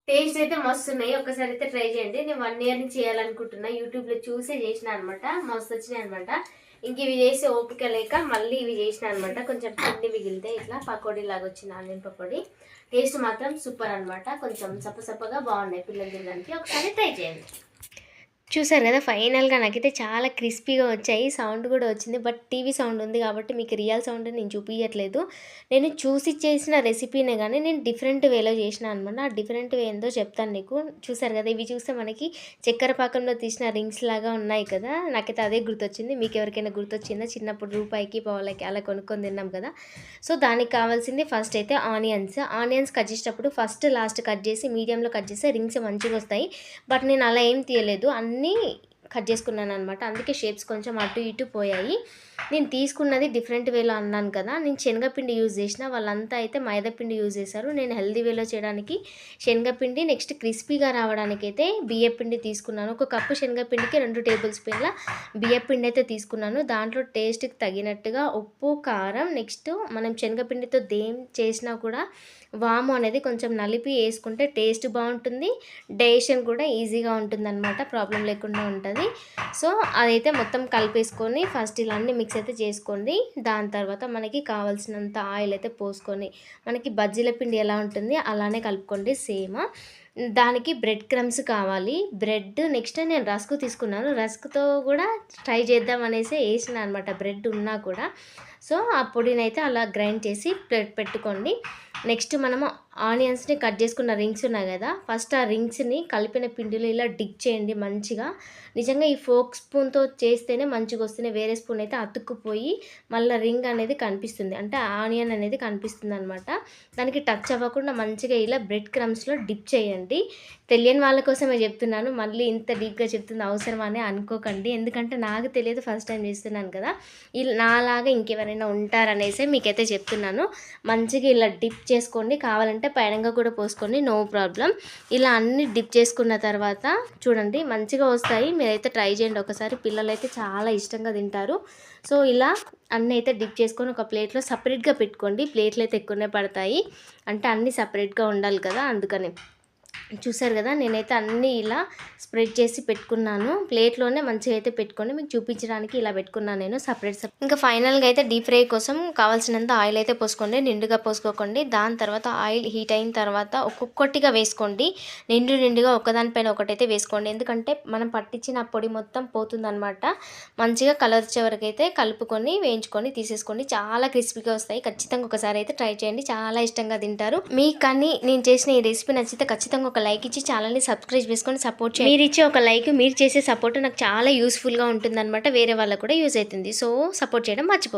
Taste అయితే మస్తు ఉన్నాయి. ఒకసారి అయితే ట్రై చేయండి. నేను 1 ఇయర్ నుంచి చేయాలనుకుంటున్నా. యూట్యూబ్లో చూసే చేసిన అనమాట. మస్తు వచ్చినాయి అనమాట. ఇంక ఇవి చేసి ఓపిక లేక మళ్ళీ ఇవి చేసిన అనమాట. కొంచెం పిండి మిగిలితే ఇట్లా పకోడీ లాగా వచ్చింది, ఆనియన్ పకోడీ. టేస్ట్ మాత్రం సూపర్ అనమాట. కొంచెం సప్పసప్పగా బాగున్నాయి పిల్లలు తినడానికి. ఒకసారి ట్రై చేయండి. చూసారు కదా, ఫైనల్గా నాకైతే చాలా క్రిస్పీగా వచ్చాయి. సౌండ్ కూడా వచ్చింది, బట్ టీవీ సౌండ్ ఉంది కాబట్టి మీకు రియల్ సౌండ్ నేను చూపించట్లేదు. నేను చూసి చేసిన రెసిపీనే కానీ నేను డిఫరెంట్ వేలో చేసిన అనమాట. ఆ డిఫరెంట్ వే ఏందో చెప్తాను నీకు. చూసారు కదా, ఇవి చూస్తే మనకి చక్కెర పాకంలో తీసిన రింగ్స్ లాగా ఉన్నాయి కదా. నాకైతే అదే గుర్తొచ్చింది. మీకు ఎవరికైనా గుర్తొచ్చిందా? చిన్నప్పుడు రూపాయికి పావులకి అలా కొనుక్కొని తిన్నాం కదా. సో దానికి కావాల్సింది ఫస్ట్ అయితే ఆనియన్స్ కట్ చేసేటప్పుడు ఫస్ట్ లాస్ట్ కట్ చేసి మీడియంలో కట్ చేస్తే రింగ్స్ మంచిగా వస్తాయి. బట్ నేను అలా ఏం తీయలేదు, అన్నీ కట్ చేసుకున్నాను అనమాట. అందుకే షేప్స్ కొంచెం అటు ఇటు పోయాయి. నేను తీసుకున్నది డిఫరెంట్ వేలో అన్నాను కదా. నేను శనగపిండి యూజ్ చేసిన, వాళ్ళంతా అయితే మైదాపిండి యూజ్ చేశారు. నేను హెల్దీ వేలో చేయడానికి శనగపిండి, నెక్స్ట్ క్రిస్పీగా రావడానికి అయితే బియ్యపిండి తీసుకున్నాను. ఒక కప్పు శనగపిండికి 2 టేబుల్ స్పూన్ల బియ్యపిండి అయితే తీసుకున్నాను. దాంట్లో టేస్ట్కి తగినట్టుగా ఉప్పు, కారం, నెక్స్ట్ మనం శనగపిండితో దేం చేసినా కూడా వాము అనేది కొంచెం నలిపి వేసుకుంటే టేస్ట్ బాగుంటుంది, డైజెషన్ కూడా ఈజీగా ఉంటుందన్నమాట, ప్రాబ్లం లేకుండా ఉంటుంది. సో అదైతే మొత్తం కలిపేసుకొని ఫస్ట్ ఇలా అన్ని మిక్స్ అయితే చేసుకోండి. దాని తర్వాత మనకి కావాల్సినంత ఆయిల్ అయితే పోసుకొని, మనకి బజ్జీల పిండి ఎలా ఉంటుంది అలానే కలుపుకోండి సేమ్. దానికి బ్రెడ్ క్రమ్స్ కావాలి, బ్రెడ్, నెక్స్ట్ నేను రస్క్ తీసుకున్నాను. రస్క్తో కూడా ట్రై చేద్దాం అనేసి వేసిన అనమాట, బ్రెడ్ ఉన్నా కూడా. సో ఆ పొడిని అయితే అలా గ్రైండ్ చేసి పెట్టుకోండి. నెక్స్ట్ మనము ఆనియన్స్ని కట్ చేసుకున్న రింగ్స్ ఉన్నాయి కదా, ఫస్ట్ ఆ రింగ్స్ని కలిపిన పిండిలో ఇలా డిప్ చేయండి మంచిగా. నిజంగా ఈ ఫోక్ స్పూన్తో చేస్తేనే మంచిగా వస్తున్నాయి, వేరే స్పూన్ అయితే అతుక్కుపోయి మళ్ళీ రింగ్ అనేది కనిపిస్తుంది, అంటే ఆనియన్ అనేది కనిపిస్తుంది అనమాట. దానికి టచ్ అవ్వకుండా మంచిగా ఇలా బ్రెడ్ క్రమ్స్లో డిప్ చేయండి. తెలియని వాళ్ళ కోసమే చెప్తున్నాను, మళ్ళీ ఇంత డీప్గా చెప్తుంది అవసరం అని అనుకోకండి, ఎందుకంటే నాకు తెలియదు, ఫస్ట్ టైం చేస్తున్నాను కదా. ఇలా నాలాగా ఇంకెవరైనా ఉంటారనేసి మీకైతే చెప్తున్నాను. మంచిగా ఇలా డిప్ చేసుకోండి, కావాలంటే పైనంగా కూడా పోసుకోండి, నో ప్రాబ్లం. ఇలా అన్ని డిప్ చేసుకున్న తర్వాత చూడండి మంచిగా వస్తాయి. మీరైతే ట్రై చేయండి ఒకసారి, పిల్లలు అయితే చాలా ఇష్టంగా తింటారు. సో ఇలా అన్నీ అయితే డిప్ చేసుకొని ఒక ప్లేట్లో సపరేట్గా పెట్టుకోండి. ప్లేట్లు అయితే ఎక్కువనే పడతాయి, అంటే అన్నీ సపరేట్గా ఉండాలి కదా, అందుకని. చూసారు కదా, నేనైతే అన్నీ ఇలా స్ప్రెడ్ చేసి పెట్టుకున్నాను. ప్లేట్లోనే మంచిగా అయితే పెట్టుకొని మీకు చూపించడానికి ఇలా పెట్టుకున్నాను నేను సపరేట్. ఇంకా ఫైనల్గా అయితే డీప్ ఫ్రై కోసం కావాల్సినంత ఆయిల్ అయితే పోసుకోండి, నిండుగా పోసుకోకండి. దాని తర్వాత ఆయిల్ హీట్ అయిన తర్వాత ఒక్కొక్కటిగా వేసుకోండి, నిండుగా ఒకదానిపైన ఒకటైతే వేసుకోండి, ఎందుకంటే మనం పట్టించిన పొడి మొత్తం పోతుందన్నమాట. మంచిగా కలర్ వచ్చే వరకు అయితే కలుపుకొని వేయించుకొని తీసేసుకోండి, చాలా క్రిస్పీగా వస్తాయి. ఖచ్చితంగా ఒకసారి అయితే ట్రై చేయండి, చాలా ఇష్టంగా తింటారు. మీకు కానీ నేను చేసిన ఈ రెసిపీ నచ్చితే ఖచ్చితంగా ఒక లైక్ ఇచ్చి ఛానల్ని సబ్స్క్రైబ్ చేసుకొని సపోర్ట్ చేయండి. మీరు ఇచ్చే ఒక లైక్, మీరు చేసే సపోర్ట్ నాకు చాలా యూస్ఫుల్గా ఉంటుందన్నమాట, వేరే వాళ్ళకు కూడా యూజ్ అవుతుంది. సో సపోర్ట్ చేయడం మర్చిపోకండి.